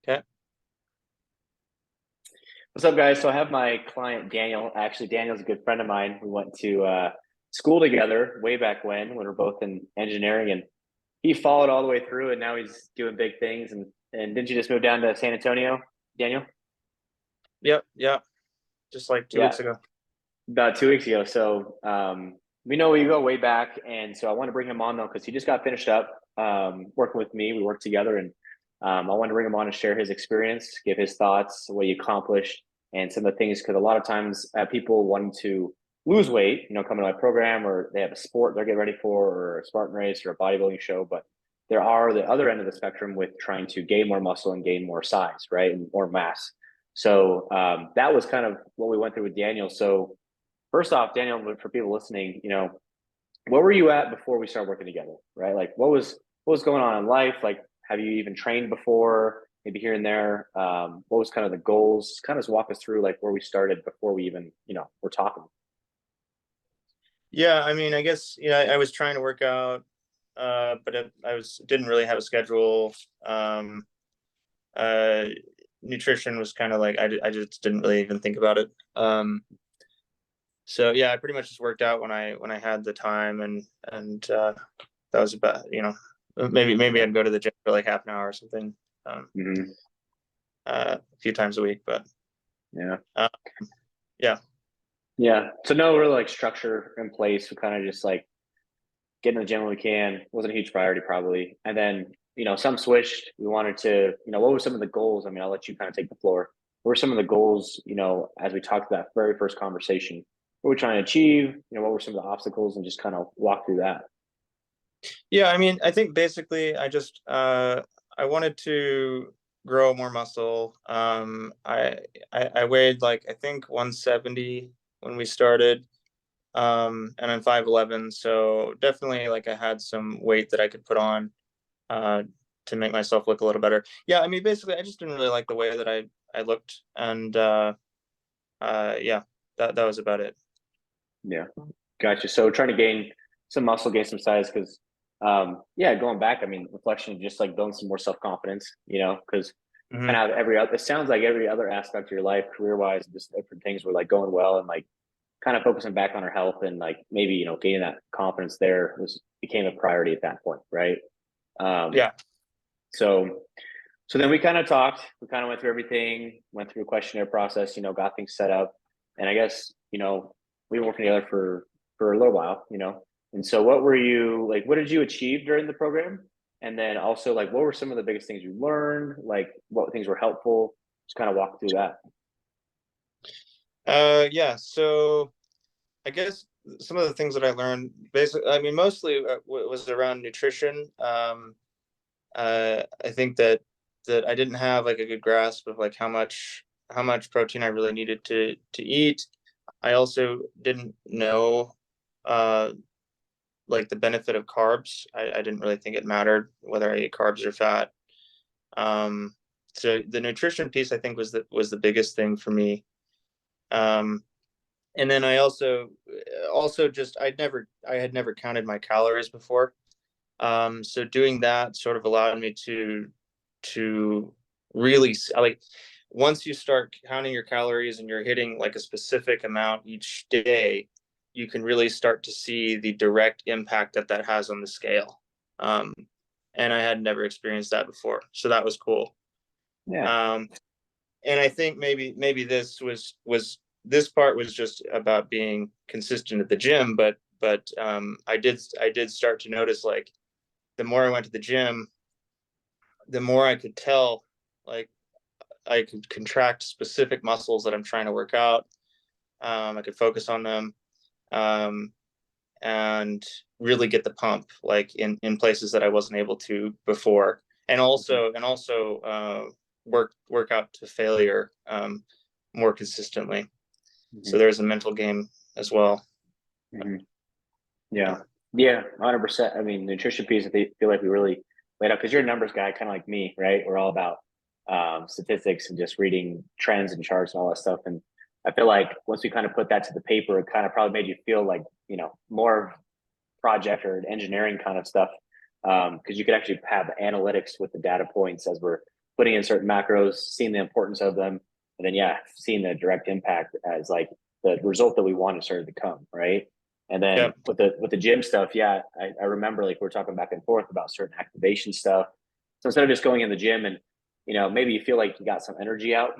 Okay. What's up, guys? So I have my client Daniel. Actually, Daniel's a good friend of mine. We went to school together way back when we were both in engineering, and he followed all the way through, and now he's doing big things. And didn't you just move down to San Antonio, Daniel? Yep. Yeah. Just like 2 weeks Yeah, ago. about 2 weeks ago. So we know we go way back, and so I want to bring him on though because he just got finished up working with me. We worked together, and I wanted to bring him on and share his experience, give his thoughts, what he accomplished, and some of the things. Because a lot of times, people wanting to lose weight, coming to my program, or they have a sport they're getting ready for, or a Spartan race, or a bodybuilding show, but there are the other end of the spectrum with trying to gain more muscle and gain more size, right, and more mass. So that was kind of what we went through with Daniel. So first off, Daniel, for people listening, what were you at before we started working together, right? Like, what was going on in life? Like, have you even trained before? Maybe here and there. What was kind of the goals? Kind of just walk us through like where we started before we even, were talking. Yeah. I mean, I guess, I was trying to work out, but I didn't really have a schedule. Um, uh, Nutrition was kind of like, I just didn't really even think about it. So yeah, I pretty much just worked out when I had the time, and that was about, maybe I'd go to the gym for like half an hour or something, um, Hmm. a few times a week, but Yeah. uh, yeah. Yeah. So no real like structure in place. We kind of just like get in the gym when we can. Wasn't a huge priority probably. And then, some switched. We wanted to, what were some of the goals? I mean, I'll let you kind of take the floor. What were some of the goals, as we talked that very first conversation? What were we trying to achieve? What were some of the obstacles and just kind of walk through that? Yeah, I mean, I think basically I wanted to grow more muscle. I weighed like I think 170 when we started, and I'm 5'11", so definitely like I had some weight that I could put on uh to make myself look a little better. Yeah, I mean, basically I just didn't really like the way that I looked, and yeah, that was about it. Yeah. Gotcha. So trying to gain some muscle, gain some size, because yeah, going back, I mean, reflection, just like building some more self confidence, because Hmm. kind of every other, it sounds like every other aspect of your life, career wise, just different things were like going well, and like kind of focusing back on our health and like maybe gaining that confidence there was became a priority at that point, right? Um, Yeah. so so then we kind of talked, we kind of went through everything, went through a questionnaire process, got things set up. And I guess, we were working together for a little while, And so what were you like, what did you achieve during the program? And then also like what were some of the biggest things you learned? Like what things were helpful? Just kind of walk through that. Yeah, so I guess some of the things that I learned, basically, I mean, mostly was around nutrition. I think that I didn't have like a good grasp of like how much protein I really needed to eat. I also didn't know uh, like the benefit of carbs. I didn't really think it mattered whether I ate carbs or fat. Um, so the nutrition piece, I think, was the biggest thing for me. Um, and then I also just I had never counted my calories before. So doing that sort of allowed me to really like, once you start counting your calories and you're hitting like a specific amount each day, you can really start to see the direct impact that that has on the scale. Um, and I had never experienced that before, so that was cool. Yeah. Um, and I think maybe this part was just about being consistent at the gym, but I did start to notice, like, the more I went to the gym, the more I could tell, like, I could contract specific muscles that I'm trying to work out. I could focus on them, um, and really get the pump, like in places that I wasn't able to before, and Mhm. also work out to failure, more consistently. So Mhm. there's a mental game as well. Mhm. Yeah. Yeah. 100%. I mean, the nutrition piece, I feel like we really laid out because you're a numbers guy, kind of like me, right? We're all about statistics and just reading trends and charts and all that stuff. And I feel like once we kind of put that to the paper, it kind of probably made you feel like, more project or engineering kind of stuff. Because you could actually have analytics with the data points as we're putting in certain macros, seeing the importance of them, and then yeah, seeing the direct impact as like the result that we wanted started to come, right? And then Yeah. with the gym stuff, yeah, I remember like we are talking back and forth about certain activation stuff. So instead of just going in the gym and maybe you feel like you got some energy out,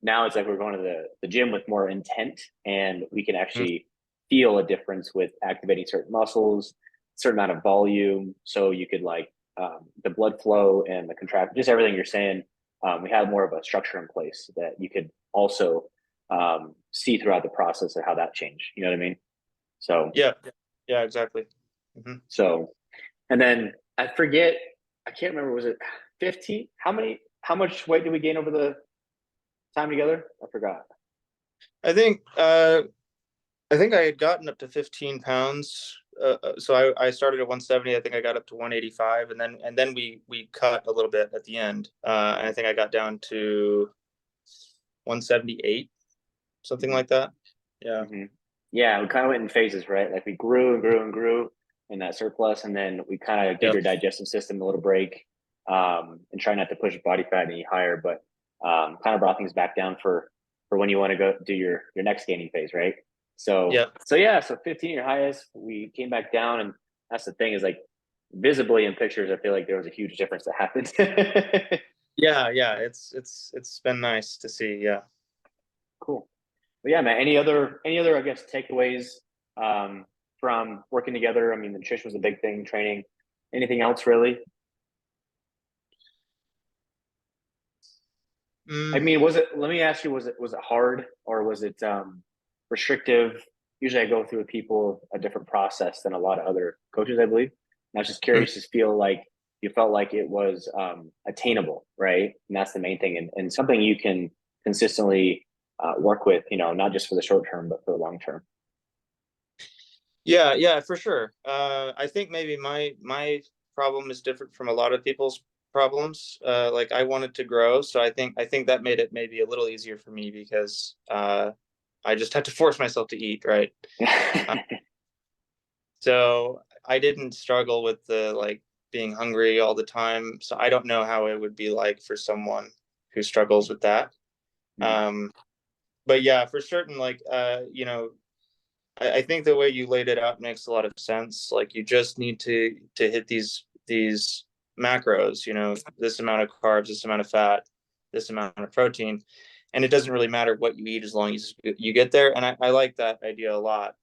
now it's like we're going to the gym with more intent, and we can Mm. actually feel a difference with activating certain muscles, certain amount of volume. So you could like the blood flow and the contract, just everything you're saying. We had more of a structure in place that you could also see throughout the process of how that changed. You know what I mean? So, Yeah. Yeah, exactly. Hmm. so, and then I forget, I can't remember, was it 15? How much weight did we gain over the time together? I forgot. I think I think I had gotten up to 15 pounds. So I started at 170. I think I got up to 185, and then we cut a little bit at the end. And I think I got down to 178, something Mm-hmm. like that. Yeah. Mm-hmm. Yeah, we kind of went in phases, right? Like we grew and grew and grew in that surplus, and then we kind of gave Yep. your digestive system a little break, and try not to push body fat any higher, but kind of brought things back down for when you want to go do your next gaining phase, right? So Yeah. so yeah, so 15 your highest, we came back down, and that's the thing is like visibly in pictures, I feel like there was a huge difference that happened. Yeah. Yeah. It's been nice to see. Yeah. Cool. But yeah, man. Any other I guess takeaways um, from working together? I mean, the nutrition was a big thing. Training. Anything else really? I Mm, mean, was it? Let me ask you: was it hard or was it restrictive? Usually, I go through with people a different process than a lot of other coaches, I believe. And I was just mm. curious to feel like you felt like it was attainable, right? And that's the main thing, and something you can consistently work with. Not just for the short term, but for the long term. Yeah. Yeah. For sure. I think maybe my problem is different from a lot of people's problems. Like I wanted to grow, so I think that made it maybe a little easier for me because I just had to force myself to eat, right? Uh, so I didn't struggle with the like being hungry all the time. So I don't know how it would be like for someone who struggles with that. Um, but yeah, for certain, like I think the way you laid it out makes a lot of sense. Like you just need to hit these macros, this amount of carbs, this amount of fat, this amount of protein, and it doesn't really matter what you eat as long as you get there. And I like that idea a lot.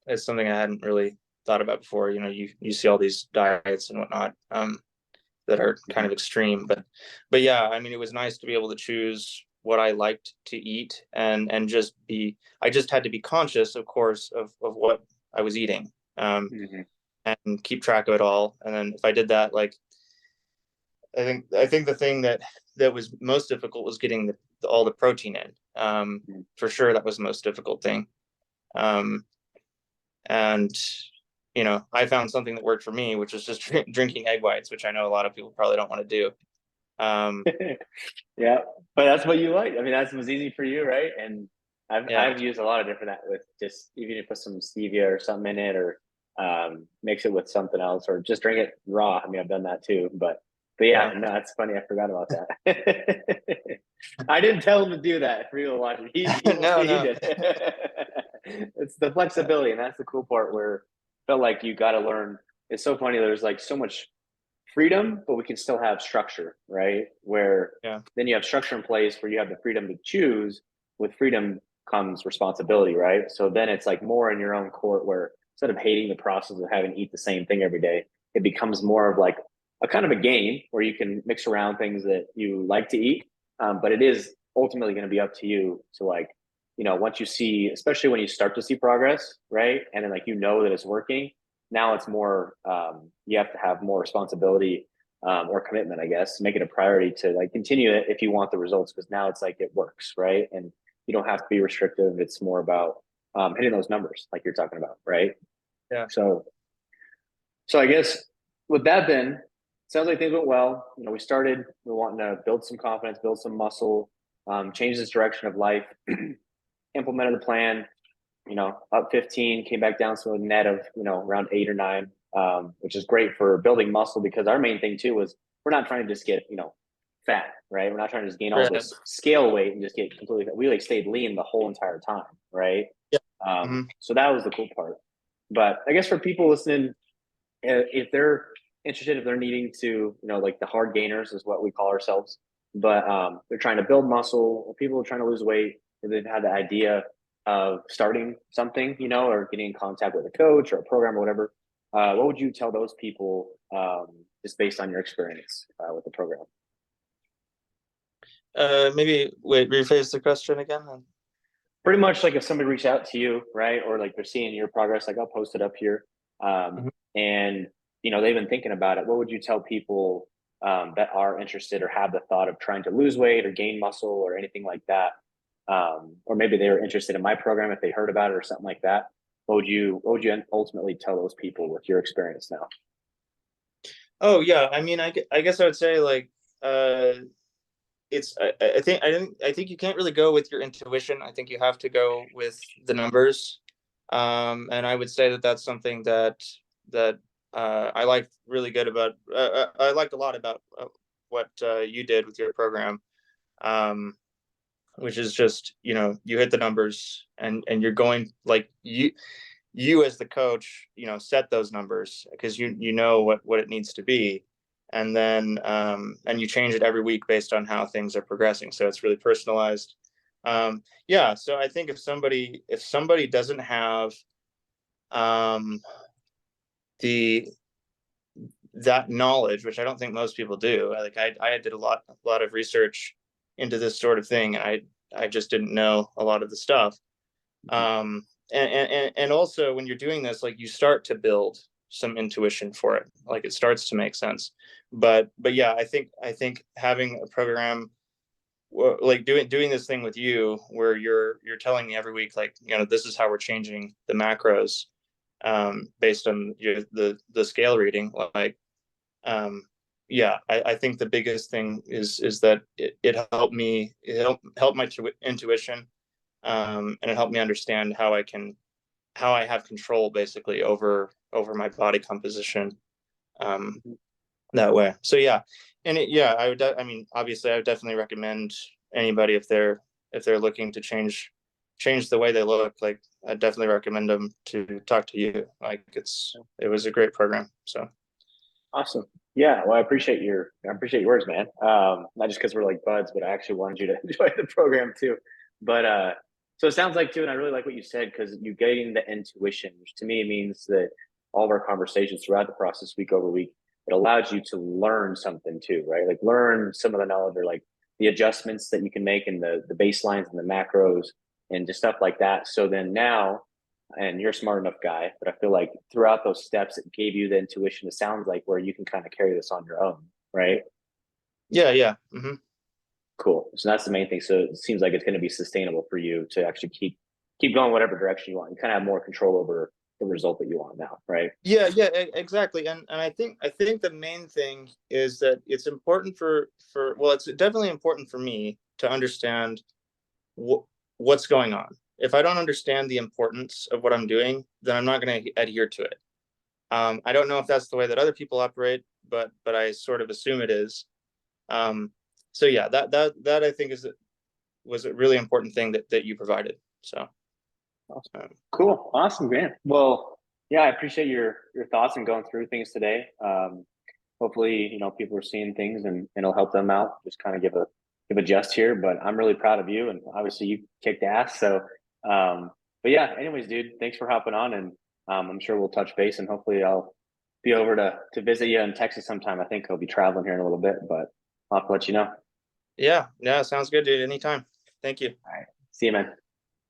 It's something I hadn't really thought about before. You see all these diets and whatnot that are kind of extreme, but yeah, I mean, it was nice to be able to choose what I liked to eat and just be. I just had to be conscious, of course, of what I was eating, Mm-hmm. and keep track of it all. And then if I did that, like I think the thing that was most difficult was getting all the protein in. For sure, that was the most difficult thing. Um, and I found something that worked for me, which was just drinking egg whites, which I know a lot of people probably don't want to do. Um, Yeah, but that's what you like. I mean, that was easy for you, right? And I've yeah, I've used a lot of different that with just even if you put some stevia or something in it, or mix it with something else, or just drink it raw. I mean, I've done that too. But yeah, yeah. no, it's funny. I forgot about that. I didn't tell him to do that for people watching. No, He no. did. It's the Yeah, flexibility, and that's the cool part. Where I felt like you got to learn. It's so funny. There's like so much freedom, but we can still have structure, right? Where yeah, then you have structure in place where you have the freedom to choose. With freedom comes responsibility, right? So then it's like more in your own court where instead of hating the process of having to eat the same thing every day, it becomes more of like a kind of a game where you can mix around things that you like to eat. But it is ultimately going to be up to you to like, once you see, especially when you start to see progress, right? And then like, that it's working, now it's more you have to have more responsibility or commitment, I guess, make it a priority to like continue it if you want the results, because now it's like it works, right? And you don't have to be restrictive. It's more about hitting those numbers like you're talking about, right? yeah. So I guess with that, then sounds like things went well. We started, we're wanting to build some confidence, build some muscle, change this direction of life, implemented the plan, up 15, came back down to a net of, around 8 or 9, which is great for building muscle, because our main thing too was we're not trying to just get, fat, right? We're not trying to just gain all Right. this scale weight and just get completely fat. We like stayed lean the whole entire time, right? Yeah. Mhm. So that was the cool part. But I guess for people listening, if they're interested, if they're needing to, like the hard gainers is what we call ourselves, but they're trying to build muscle, or people are trying to lose weight, or they've had the idea of starting something, or getting in contact with a coach or a program or whatever, what would you tell those people, just based on your experience with the program? Maybe wait, rephrase the question again. Pretty much like if somebody reached out to you, right, or like they're seeing your progress, like I'll post it up here, Mhm. and they've been thinking about it. What would you tell people that are interested or have the thought of trying to lose weight or gain muscle or anything like that, or maybe they were interested in my program if they heard about it or something like that? What would you ultimately tell those people with your experience now? Oh yeah, I mean, I guess I would say like it's I think you can't really go with your intuition. I think you have to go with the numbers. And I would say that that's something that I liked really good about. I liked a lot about what you did with your program, which is just you hit the numbers and you're going like you as the coach set those numbers because you know what it needs to be, and then and you change it every week based on how things are progressing, so it's really personalized. Yeah, so I think if somebody doesn't have um the that knowledge, which I don't think most people do, like I did a lot of research into this sort of thing, and I just didn't know a lot of the stuff. And also when you're doing this, like you start to build some intuition for it, like it starts to make sense. But yeah, I think having a program like doing this thing with you where you're telling me every week, like this is how we're changing the macros based on the scale reading, like um yeah, I think the biggest thing is that it helped me, help my intuition, and it helped me understand how I have control basically over my body composition, um, that way. So yeah, and yeah, I mean, obviously, I would definitely recommend anybody if they're looking to change the way they look. Like, I definitely recommend them to talk to you. Like, it was a great program. So Awesome. Yeah, well, I appreciate your words, man. Not just because we're like buds, but I actually wanted you to enjoy the program too. But so it sounds like too, and I really like what you said because you getting the intuition, which to me means that all of our conversations throughout the process, week over week, it allows you to learn something too, right? Like learn some of the knowledge or like the adjustments that you can make in the baselines and the macros and just stuff like that. So then now, and you're a smart enough guy, but I feel like throughout those steps, it gave you the intuition. It sounds like where you can kind of carry this on your own, right? yeah, yeah. Hmm. Cool. So that's the main thing. So it seems like it's going to be sustainable for you to actually keep going whatever direction you want. You kind of have more control over the result that you want now, right? Yeah, yeah, exactly. And I think the main thing is that it's important for well, it's definitely important for me to understand what's going on. If I don't understand the importance of what I'm doing, then I'm not going to adhere to it. I don't know if that's the way that other people operate, but I sort of assume it is. Um, so yeah, that I think was a really important thing that you provided. So um, Cool. Awesome, man. Well, yeah, I appreciate your thoughts and going through things today. Hopefully, people are seeing things and it'll help them out. Just kind of give a just here, but I'm really proud of you and obviously you kicked ass. So, but yeah, anyways, dude, thanks for hopping on and I'm sure we'll touch base and hopefully I'll be over to visit you in Texas sometime. I think I'll be traveling here in a little bit, but I'll have to let you know. All yeah, yeah, sounds good, dude. Anytime. Thank you. right. See you, man.